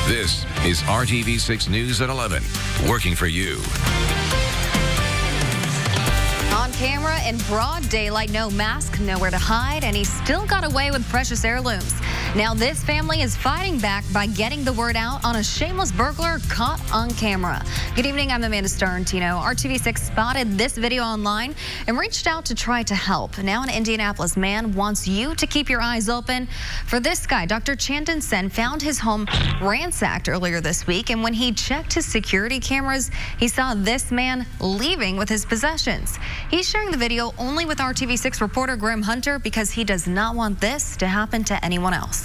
This is RTV6 News at 11, working for you. On camera in broad daylight, no mask, nowhere to hide, and he still got away with precious heirlooms. Now this family is fighting back by getting the word out on a shameless burglar caught on camera. Good evening, I'm Amanda Stern. RTV6 spotted this video online and reached out to try to help. Now an Indianapolis man wants you to keep your eyes open for this guy. Dr. Chandan Sen found his home ransacked earlier this week, and when he checked his security cameras, he saw this man leaving with his possessions. He's sharing the video only with RTV6 reporter Graham Hunter because he does not want this to happen to anyone else.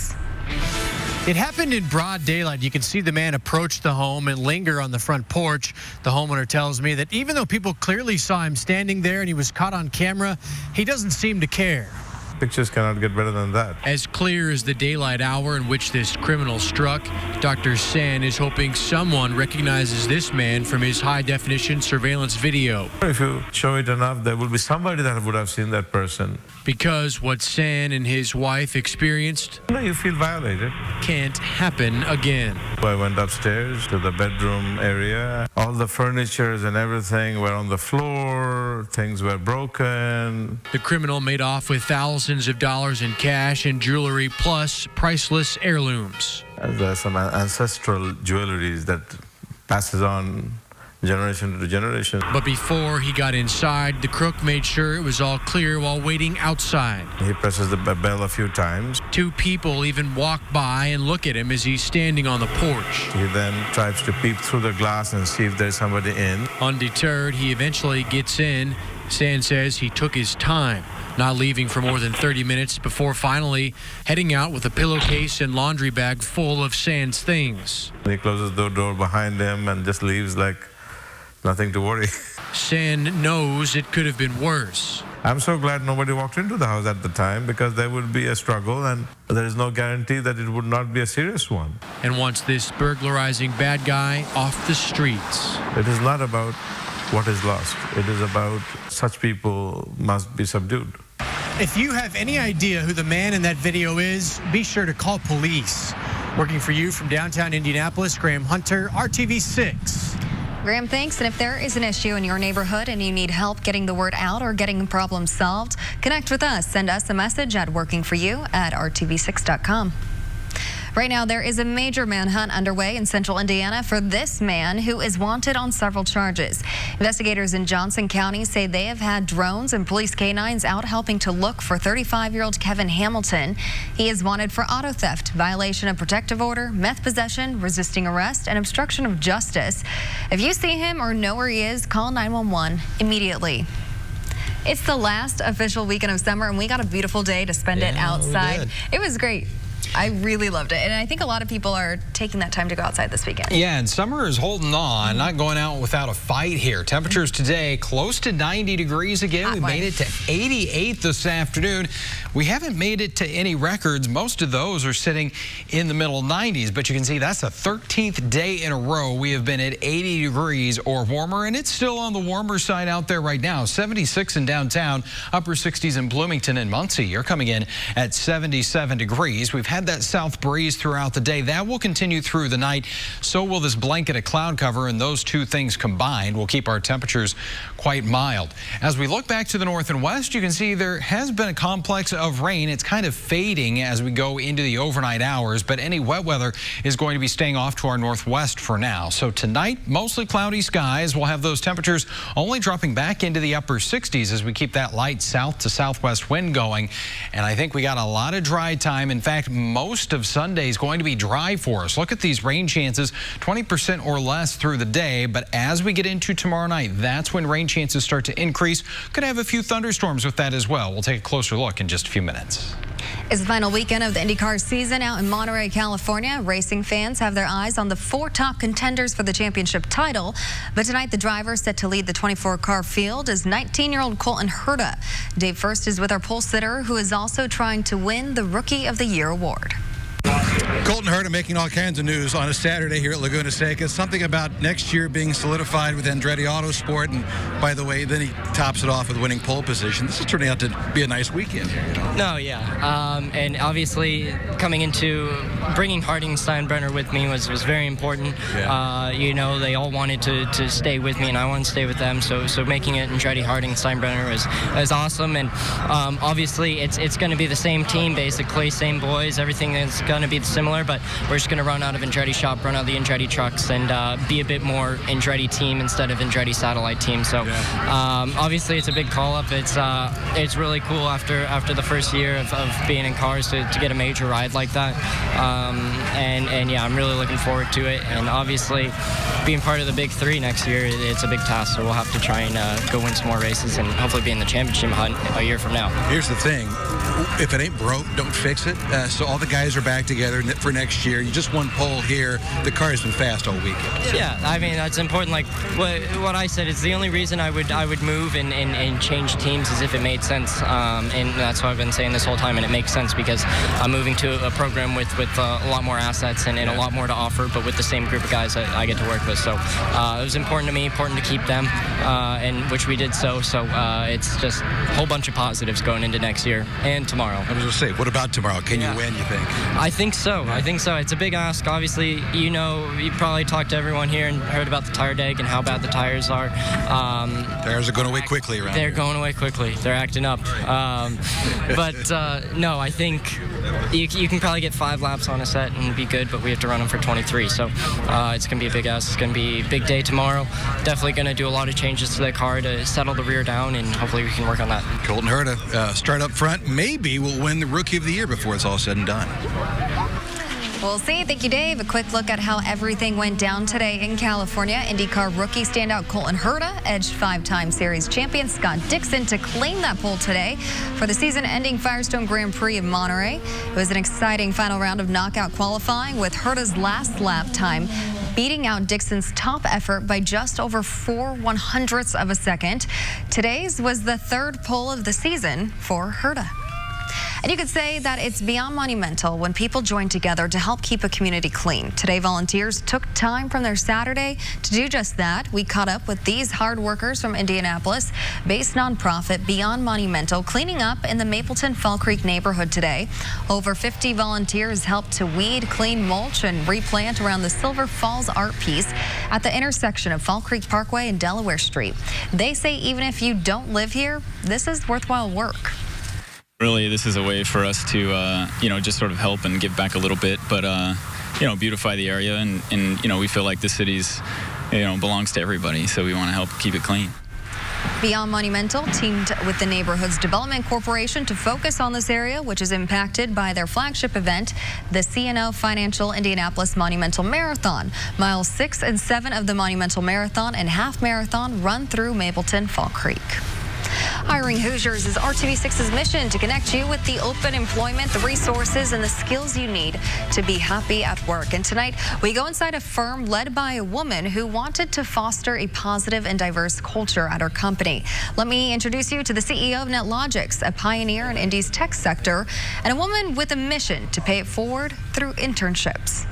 It happened in broad daylight. You can see the man approach the home and linger on the front porch. The homeowner tells me that even though people clearly saw him standing there and he was caught on camera, he doesn't seem to care. Pictures cannot get better than that. As clear as the daylight hour in which this criminal struck, Dr. Sen is hoping someone recognizes this man from his high-definition surveillance video. If you show it enough, there will be somebody that would have seen that person. Because what Sen and his wife experienced You feel violated. can't happen again. I went upstairs to the bedroom area. All the furnitures and everything were on the floor. Things were broken. The criminal made off with thousands of dollars in cash and jewelry, plus priceless heirlooms. There's some ancestral jewelries that passes on generation to generation. But before he got inside, the crook made sure it was all clear while waiting outside. He presses the bell a few times. Two people even walk by and look at him as he's standing on the porch. He then tries to peep through the glass and see if there's somebody in. Undeterred, he eventually gets in. San says he took his time, not leaving for more than 30 minutes before finally heading out with a pillowcase and laundry bag full of San's things. He closes the door behind him and just leaves like nothing to worry. San knows it could have been worse. I'm so glad nobody walked into the house at the time, because there would be a struggle and there is no guarantee that it would not be a serious one. And wants this burglarizing bad guy off the streets. It is not about what is lost. It is about such people must be subdued. If you have any idea who the man in that video is, be sure to call police. Working for you from downtown Indianapolis, Graham Hunter, RTV6. Graham, thanks. And if there is an issue in your neighborhood and you need help getting the word out or getting problems solved, connect with us. Send us a message at workingforyou@rtv6.com. Right now, there is a major manhunt underway in central Indiana for this man who is wanted on several charges. Investigators in Johnson County say they have had drones and police canines out helping to look for 35-year-old Kevin Hamilton. He is wanted for auto theft, violation of protective order, meth possession, resisting arrest, and obstruction of justice. If you see him or know where he is, call 911 immediately. It's the last official weekend of summer, and we got a beautiful day to spend it outside. It was great. I really loved it, and I think a lot of people are taking that time to go outside this weekend. Yeah, and summer is holding on, not going out without a fight here. Temperatures today close to 90 degrees again. We made it to 88 this afternoon. We haven't made it to any records. Most of those are sitting in the middle 90s, but you can see that's the 13th day in a row we have been at 80 degrees or warmer, and it's still on the warmer side out there right now. 76 in downtown, upper 60s in Bloomington and Muncie. You're coming in at 77 degrees. We've had that south breeze throughout the day. That will continue through the night. So will this blanket of cloud cover, and those two things combined will keep our temperatures quite mild. As we look back to the north and west, you can see there has been a complex of rain. It's kind of fading as we go into the overnight hours, but any wet weather is going to be staying off to our northwest for now. So tonight, mostly cloudy skies. We'll have those temperatures only dropping back into the upper 60s as we keep that light south to southwest wind going. And I think we got a lot of dry time. In fact, most of Sunday is going to be dry for us. Look at these rain chances, 20% or less through the day. But as we get into tomorrow night, that's when rain chances start to increase. Could have a few thunderstorms with that as well. We'll take a closer look in just a few minutes. It's the final weekend of the IndyCar season out in Monterey, California. Racing fans have their eyes on the 4 top contenders for the championship title. But tonight, the driver set to lead the 24-car field is 19-year-old Colton Herta. Dave First is with our pole sitter, who is also trying to win the Rookie of the Year award. Colton Herta making all kinds of news on a Saturday here at Laguna Seca. Something about next year being solidified with Andretti Autosport. And by the way, then he tops it off with winning pole position. This is turning out to be a nice weekend here, you know? No, yeah. And obviously coming into bringing Harding Steinbrenner with me was very important. Yeah. You know, they all wanted to stay with me, and I wanted to stay with them. So making it Andretti, Harding, Steinbrenner was awesome. And obviously it's going to be the same team, basically, same boys. Everything is going to be similar, but we're just going to run out of Andretti shop, run out of the Andretti trucks, and be a bit more Andretti team instead of Andretti satellite team. So obviously it's a big call-up. It's really cool after the first year of being in cars to get a major ride like that. And yeah, I'm really looking forward to it. And obviously being part of the big three next year, it's a big task. So we'll have to try and go win some more races and hopefully be in the championship hunt a year from now. Here's the thing. If it ain't broke, don't fix it. So all the guys are back together for next year. You just won pole here. The car has been fast all weekend. Yeah, I mean, that's important. Like what I said is the only reason I would move and change teams is if it made sense. And that's what I've been saying this whole time. And it makes sense because I'm moving to a program with a lot more assets and a lot more to offer, but with the same group of guys that I get to work with. So it was important to me, important to keep them, and which we did so. So it's just a whole bunch of positives going into next year and tomorrow. I was going to say, what about tomorrow? Can you win, you think? I think so. I think so. It's a big ask. Obviously, you know, you probably talked to everyone here and heard about the tire deg and how bad the tires are. Tires are going away quickly around They're here. going away quickly. They're acting up. But no, I think you can probably get 5 laps on a set and be good, but we have to run them for 23. So it's going to be a big ask. It's going to be a big day tomorrow. Definitely going to do a lot of changes to the car to settle the rear down, and hopefully we can work on that. Colton Herta, start up front. Maybe will win the Rookie of the Year before it's all said and done. We'll see. Thank you, Dave. A quick look at how everything went down today in California. IndyCar rookie standout Colton Herta edged 5-time series champion Scott Dixon to claim that pole today for the season-ending Firestone Grand Prix of Monterey. It was an exciting final round of knockout qualifying with Herta's last lap time beating out Dixon's top effort by just over 4/100ths of a second. Today's was the 3rd pole of the season for Herta. And you could say that it's beyond monumental when people join together to help keep a community clean. Today, volunteers took time from their Saturday to do just that. We caught up with these hard workers from Indianapolis based nonprofit Beyond Monumental, cleaning up in the Mapleton Fall Creek neighborhood today. Over 50 volunteers helped to weed, clean, mulch, and replant around the Silver Falls art piece at the intersection of Fall Creek Parkway and Delaware Street. They say even if you don't live here, this is worthwhile work. Really, this is a way for us to, just sort of help and give back a little bit, but, beautify the area. And we feel like the city's, belongs to everybody. So we want to help keep it clean. Beyond Monumental teamed with the Neighborhoods Development Corporation to focus on this area, which is impacted by their flagship event, the CNO Financial Indianapolis Monumental Marathon. Miles 6 and 7 of the Monumental Marathon and Half Marathon run through Mapleton Fall Creek. Hiring Hoosiers is RTV6's mission to connect you with the open employment, the resources, and the skills you need to be happy at work. And tonight, we go inside a firm led by a woman who wanted to foster a positive and diverse culture at her company. Let me introduce you to the CEO of NetLogix, a pioneer in Indy's tech sector, and a woman with a mission to pay it forward through internships.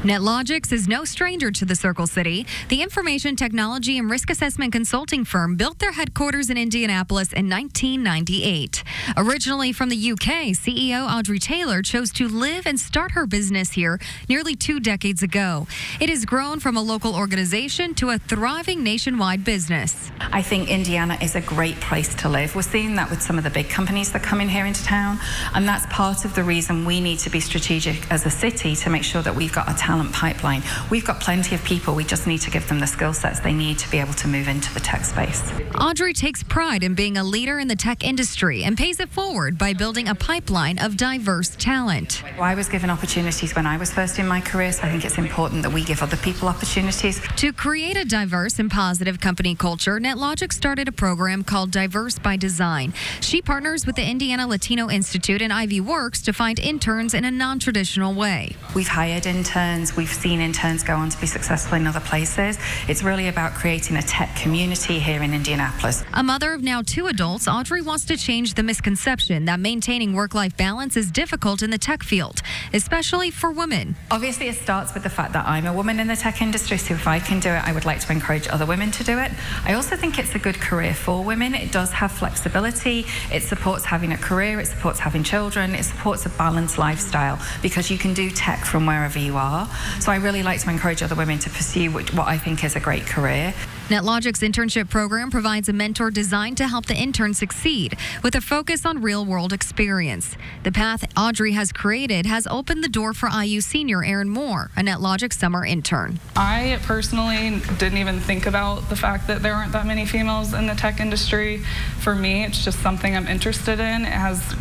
NetLogix is no stranger to the Circle City. The information technology and risk assessment consulting firm built their headquarters in Indianapolis in 1998. Originally from the UK, CEO Audrey Taylor chose to live and start her business here nearly 2 decades ago. It has grown from a local organization to a thriving nationwide business. I think Indiana is a great place to live. We're seeing that with some of the big companies that come in here into town, and that's part of the reason we need to be strategic as a city to make sure that we've got a talent pipeline. We've got plenty of people. We just need to give them the skill sets they need to be able to move into the tech space. Audrey takes pride in being a leader in the tech industry and pays it forward by building a pipeline of diverse talent. I was given opportunities when I was first in my career, so I think it's important that we give other people opportunities. To create a diverse and positive company culture, NetLogix started a program called Diverse by Design. She partners with the Indiana Latino Institute and Ivy Works to find interns in a non-traditional way. We've hired interns interns. We've seen interns go on to be successful in other places. It's really about creating a tech community here in Indianapolis. A mother of now 2 adults, Audrey wants to change the misconception that maintaining work-life balance is difficult in the tech field, especially for women. Obviously, it starts with the fact that I'm a woman in the tech industry, so if I can do it, I would like to encourage other women to do it. I also think it's a good career for women. It does have flexibility. It supports having a career. It supports having children. It supports a balanced lifestyle because you can do tech from wherever you are. So I really like to encourage other women to pursue what I think is a great career. NetLogic's internship program provides a mentor designed to help the intern succeed with a focus on real-world experience. The path Audrey has created has opened the door for IU senior Erin Moore, a NetLogic summer intern. I personally didn't even think about the fact that there aren't that many females in the tech industry. For me, it's just something I'm interested in. It has,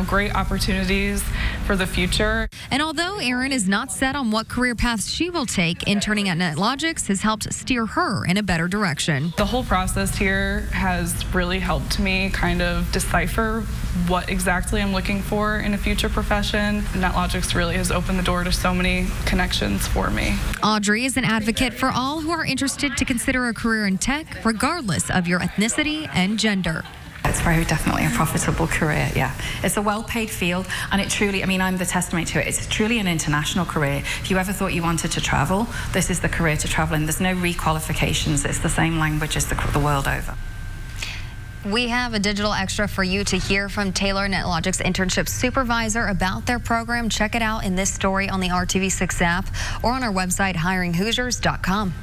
great opportunities for the future. And although Erin is not set on what career paths she will take, interning at NetLogix has helped steer her in a better direction. The whole process here has really helped me kind of decipher what exactly I'm looking for in a future profession. NetLogix really has opened the door to so many connections for me. Audrey is an advocate for all who are interested to consider a career in tech, regardless of your ethnicity and gender. It's very definitely a profitable career, yeah. It's a well-paid field, and it truly, I'm the testimony to it. It's truly an international career. If you ever thought you wanted to travel, this is the career to travel in. There's no requalifications. It's the same language as the world over. We have a digital extra for you to hear from Taylor, NetLogic's internship supervisor, about their program. Check it out in this story on the RTV6 app or on our website, hiringhoosiers.com.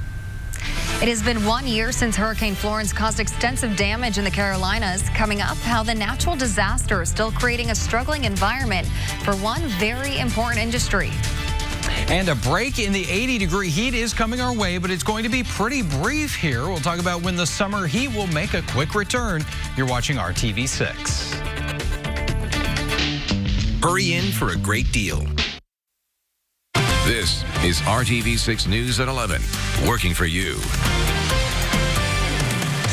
It has been 1 year since Hurricane Florence caused extensive damage in the Carolinas. Coming up, how the natural disaster is still creating a struggling environment for one very important industry. And a break in the 80-degree heat is coming our way, but it's going to be pretty brief here. We'll talk about when the summer heat will make a quick return. You're watching RTV6. Hurry in for a great deal. This is RTV6 News at 11, working for you.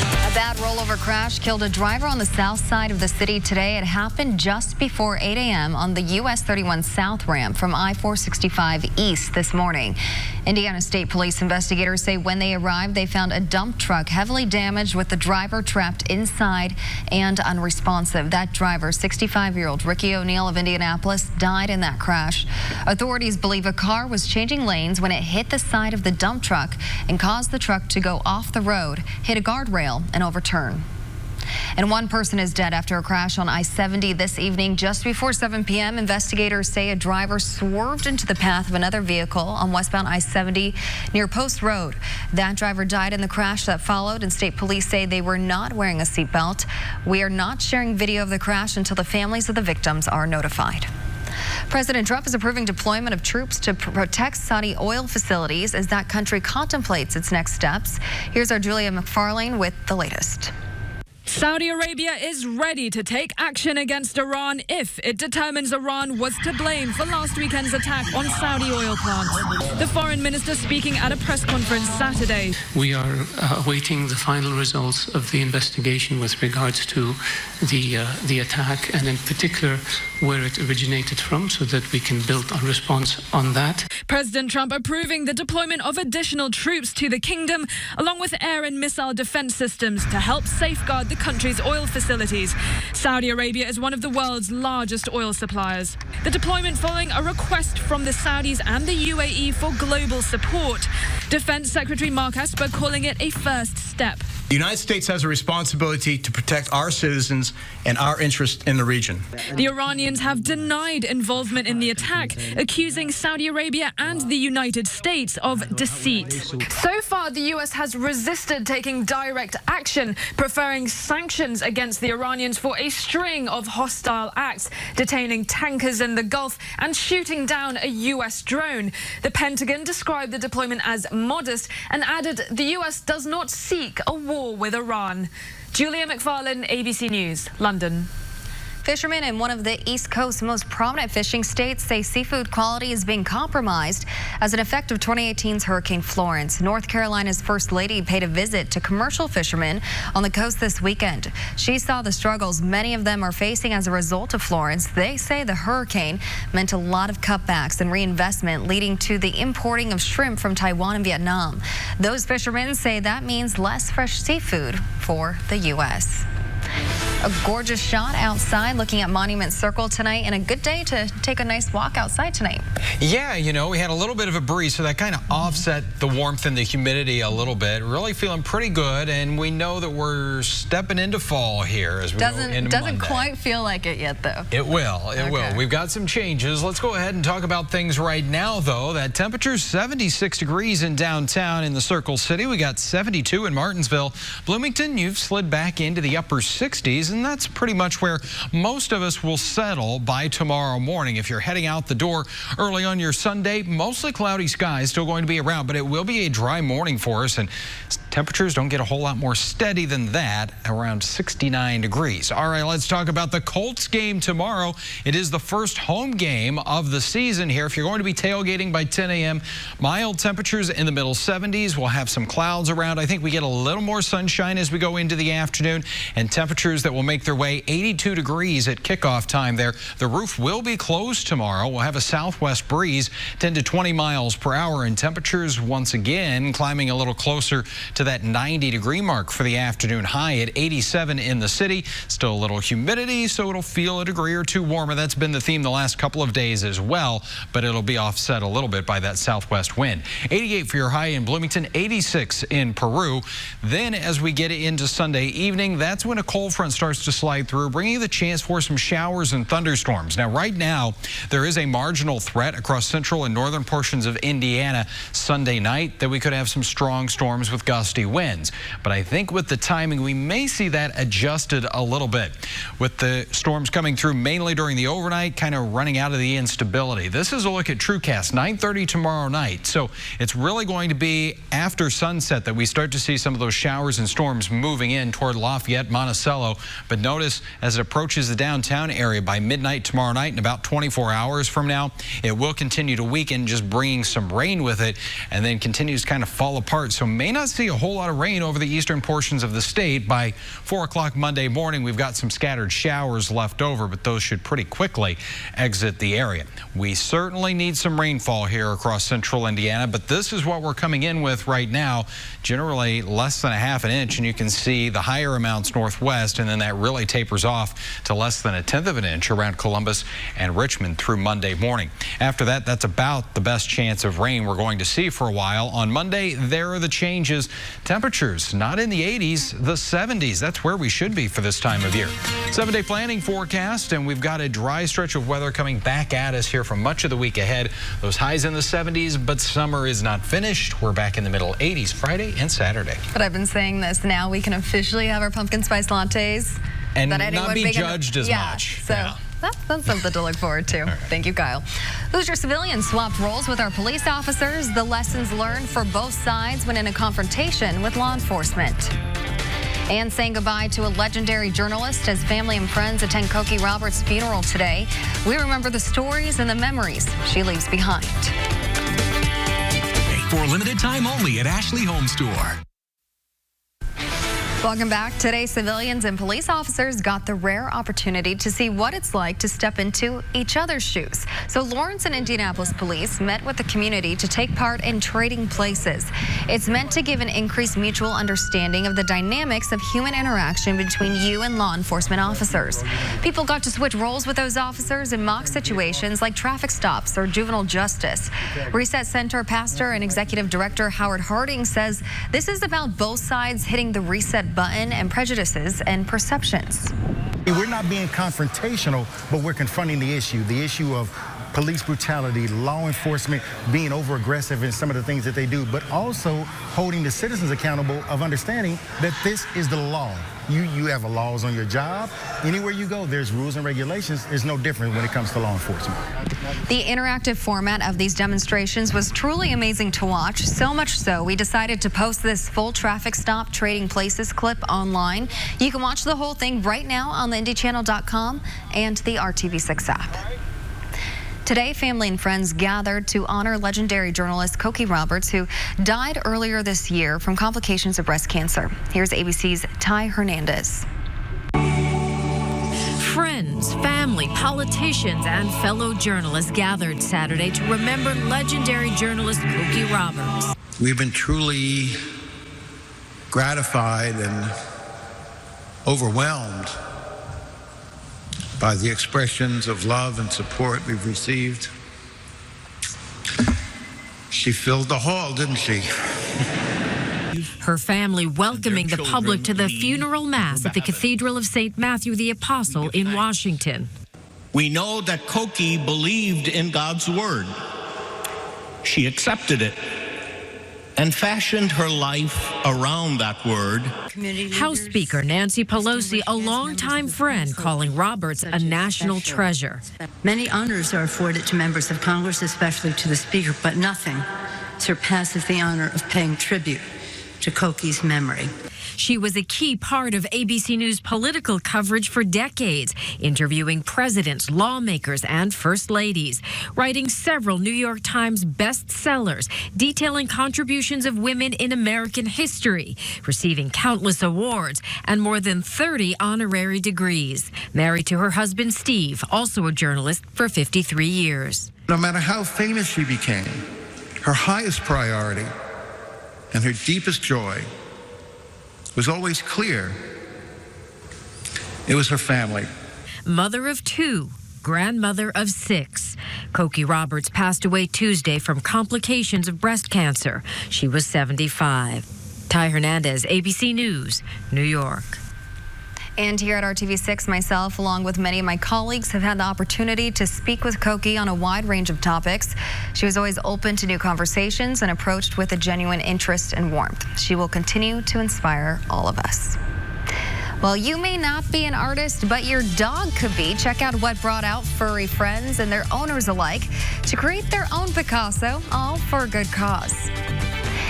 A bad rollover crash killed a driver on the south side of the city today. It happened just before 8 a.m. on the US 31 South ramp from I-465 east this morning. Indiana State Police investigators say when they arrived, they found a dump truck heavily damaged with the driver trapped inside and unresponsive. That driver, 65-year-old Ricky O'Neill of Indianapolis, died in that crash. Authorities believe a car was changing lanes when it hit the side of the dump truck and caused the truck to go off the road, hit a guardrail, and overturn. And one person is dead after a crash on I-70 this evening. Just before 7 p.m., investigators say a driver swerved into the path of another vehicle on westbound I-70 near Post Road. That driver died in the crash that followed, and state police say they were not wearing a seatbelt. We are not sharing video of the crash until the families of the victims are notified. President Trump is approving deployment of troops to protect Saudi oil facilities as that country contemplates its next steps. Here's our Julia McFarlane with the latest. Saudi Arabia is ready to take action against Iran if it determines Iran was to blame for last weekend's attack on Saudi oil plants. The foreign minister speaking at a press conference Saturday. We are awaiting the final results of the investigation with regards to the attack, and in particular where it originated from, so that we can build a response on that. President Trump approving the deployment of additional troops to the kingdom, along with air and missile defense systems to help safeguard the country's oil facilities. Saudi Arabia is one of the world's largest oil suppliers. The deployment following a request from the Saudis and the UAE for global support. Defense Secretary Mark Esper calling it a first step. The United States has a responsibility to protect our citizens and our interest in the region. The Iranians have denied involvement in the attack, accusing Saudi Arabia and the United States of deceit. So far, the U.S. has resisted taking direct action, preferring sanctions against the Iranians for a string of hostile acts, detaining tankers in the Gulf and shooting down a U.S. drone. The Pentagon described the deployment as modest and added the U.S. does not seek a war with Iran. Julia McFarlane, ABC News, London. Fishermen in one of the East Coast's most prominent fishing states say seafood quality is being compromised as an effect of 2018's Hurricane Florence. North Carolina's First Lady paid a visit to commercial fishermen on the coast this weekend. She saw the struggles many of them are facing as a result of Florence. They say the hurricane meant a lot of cutbacks and reinvestment, leading to the importing of shrimp from Taiwan and Vietnam. Those fishermen say that means less fresh seafood for the U.S. A gorgeous shot outside looking at Monument Circle tonight, and a good day to take a nice walk outside tonight. Yeah, you know, we had a little bit of a breeze, so that kind of offset the warmth and the humidity a little bit. Really feeling pretty good, and we know that we're stepping into fall here as we go into Doesn't Monday. quite feel like it yet, though. It will. It will. We've got some changes. Let's go ahead and talk about things right now, though. That temperature's 76 degrees in downtown in the Circle City. We got 72 in Martinsville. Bloomington, you've slid back into the upper 60s, and that's pretty much where most of us will settle by tomorrow morning. If you're heading out the door early on your Sunday, mostly cloudy skies still going to be around, but it will be a dry morning for us, and temperatures don't get a whole lot more steady than that, around 69 degrees. All right, let's talk about the Colts game tomorrow. It is the first home game of the season here. If you're going to be tailgating by 10 a.m., mild temperatures in the middle 70s. We'll have some clouds around. I think we get a little more sunshine as we go into the afternoon, and temperatures that will make their way 82 degrees at kickoff time there. The roof will be closed tomorrow. We'll have a southwest breeze, 10 to 20 miles per hour, and temperatures once again climbing a little closer to that 90-degree mark for the afternoon high at 87 in the city. Still a little humidity, so it'll feel a degree or two warmer. That's been the theme the last couple of days as well, but it'll be offset a little bit by that southwest wind. 88 for your high in Bloomington, 86 in Peru. Then as we get into Sunday evening, that's when a cold front starts to slide through, bringing the chance for some showers and thunderstorms. Now, right now, there is a marginal threat across central and northern portions of Indiana Sunday night that we could have some strong storms with gusty winds. But I think with the timing, we may see that adjusted a little bit. With the storms coming through mainly during the overnight, kind of running out of the instability. This is a look at TrueCast, 9:30 tomorrow night. So it's really going to be after sunset that we start to see some of those showers and storms moving in toward Lafayette, Monticello. But notice as it approaches the downtown area by midnight tomorrow night, in about 24 hours from now, it will continue to weaken, just bringing some rain with it, and then continues to kind of fall apart. So may not see a whole lot of rain over the eastern portions of the state. By 4 o'clock Monday morning, we've got some scattered showers left over, but those should pretty quickly exit the area. We certainly need some rainfall here across central Indiana, but this is what we're coming in with right now, generally less than a half an inch, and you can see the higher amounts northwest, and then that really tapers off to less than a tenth of an inch around Columbus and Richmond through Monday morning. After that, that's about the best chance of rain we're going to see for a while. On Monday, there are the changes. Temperatures not in the 80s, the 70s. That's where we should be for this time of year. 7-day planning forecast, and we've got a dry stretch of weather coming back at us here for much of the week ahead. Those highs in the 70s, but summer is not finished. We're back in the middle 80s Friday and Saturday. But I've been saying this, now we can officially have our pumpkin spice lattes. And not be judged as much. So. Yeah. That's something to look forward to. Right. Thank you, Kyle. Hoosier civilians swapped roles with our police officers. The lessons learned for both sides when in a confrontation with law enforcement. And saying goodbye to a legendary journalist as family and friends attend Cokie Roberts' funeral today. We remember the stories and the memories she leaves behind. For limited time only at Ashley Home Store. Welcome back. Today, civilians and police officers got the rare opportunity to see what it's like to step into each other's shoes. So Lawrence and Indianapolis police met with the community to take part in trading places. It's meant to give an increased mutual understanding of the dynamics of human interaction between you and law enforcement officers. People got to switch roles with those officers in mock situations like traffic stops or juvenile justice. Reset Center pastor and executive director Howard Harding says this is about both sides hitting the reset button and prejudices and perceptions. We're not being confrontational, but we're confronting the issue of police brutality, law enforcement being over-aggressive in some of the things that they do, but also holding the citizens accountable of understanding that this is the law. You have laws on your job. Anywhere you go, there's rules and regulations. It's no different when it comes to law enforcement. The interactive format of these demonstrations was truly amazing to watch, so much so we decided to post this full traffic stop trading places clip online. You can watch the whole thing right now on the IndyChannel.com and the RTV6 app. Today, family and friends gathered to honor legendary journalist Cokie Roberts, who died earlier this year from complications of breast cancer. Here's ABC's Ty Hernandez. Friends, family, politicians, and fellow journalists gathered Saturday to remember legendary journalist Cokie Roberts. We've been truly gratified and overwhelmed by the expressions of love and support we've received. She filled the hall, didn't she? Her family welcoming the public to the funeral mass at the Cathedral of St. Matthew the Apostle in Washington. We know that Cokie believed in God's word. She accepted it and fashioned her life around that word. House Speaker Nancy Pelosi, a longtime friend, calling Roberts a national treasure. Many honors are afforded to members of Congress, especially to the Speaker, but nothing surpasses the honor of paying tribute to Cokie's memory. She was a key part of ABC News political coverage for decades, interviewing presidents, lawmakers, and first ladies, writing several New York Times bestsellers, detailing contributions of women in American history, receiving countless awards, and more than 30 honorary degrees. Married to her husband, Steve, also a journalist for 53 years. No matter how famous she became, her highest priority and her deepest joy was always clear. It was her family. Mother of 2, grandmother of 6. Cokie Roberts passed away Tuesday from complications of breast cancer. She was 75. Ty Hernandez, ABC News, New York. And here at RTV6, myself, along with many of my colleagues, have had the opportunity to speak with Cokie on a wide range of topics. She was always open to new conversations and approached with a genuine interest and warmth. She will continue to inspire all of us. Well, you may not be an artist, but your dog could be. Check out what brought out furry friends and their owners alike to create their own Picasso, all for a good cause.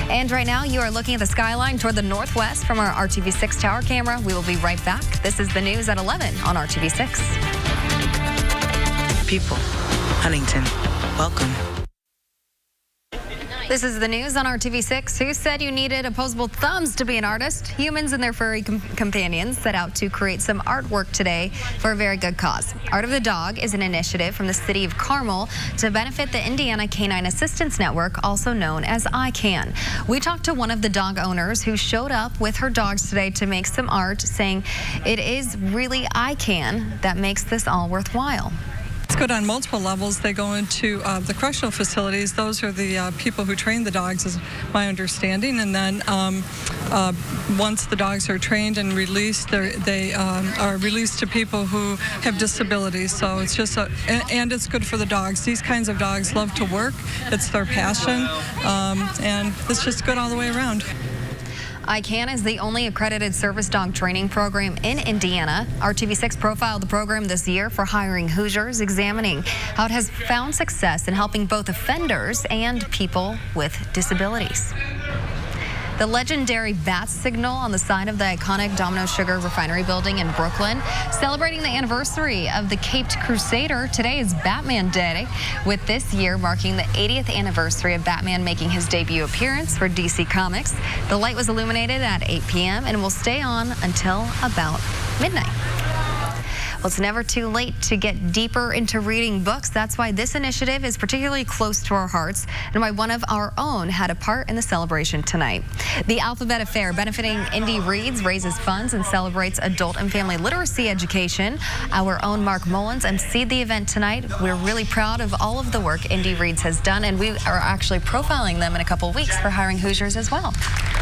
And right now, you are looking at the skyline toward the northwest from our RTV6 tower camera. We will be right back. This is the news at 11 on RTV6. People, Huntington, welcome. This is the news on RTV6. Who said you needed opposable thumbs to be an artist? Humans and their furry companions set out to create some artwork today for a very good cause. Art of the Dog is an initiative from the city of Carmel to benefit the Indiana Canine Assistance Network, also known as ICANN. We talked to one of the dog owners who showed up with her dogs today to make some art, saying it is really ICANN that makes this all worthwhile. It's good on multiple levels. They go into the correctional facilities. Those are the people who train the dogs, is my understanding. And then once the dogs are trained and released, they are released to people who have disabilities. So it's just, and it's good for the dogs. These kinds of dogs love to work. It's their passion. And it's just good all the way around. ICANN is the only accredited service dog training program in Indiana. RTV6 profiled the program this year for Hiring Hoosiers, examining how it has found success in helping both offenders and people with disabilities. The legendary bat signal on the side of the iconic Domino Sugar Refinery building in Brooklyn, celebrating the anniversary of the Caped Crusader. Today is Batman Day, with this year marking the 80th anniversary of Batman making his debut appearance for DC Comics. The light was illuminated at 8 p.m. and will stay on until about midnight. Well, it's never too late to get deeper into reading books. That's why this initiative is particularly close to our hearts and why one of our own had a part in the celebration tonight. The Alphabet Affair, benefiting Indy Reads, raises funds and celebrates adult and family literacy education. Our own Mark Mullins emceed the event tonight. We're really proud of all of the work Indy Reads has done, and we are actually profiling them in a couple weeks for Hiring Hoosiers as well.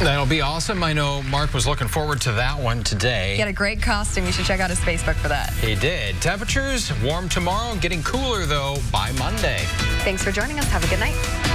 That'll be awesome. I know Mark was looking forward to that one today. He had a great costume. You should check out his Facebook for that. He did. Temperatures warm tomorrow, getting cooler, though, by Monday. Thanks for joining us. Have a good night.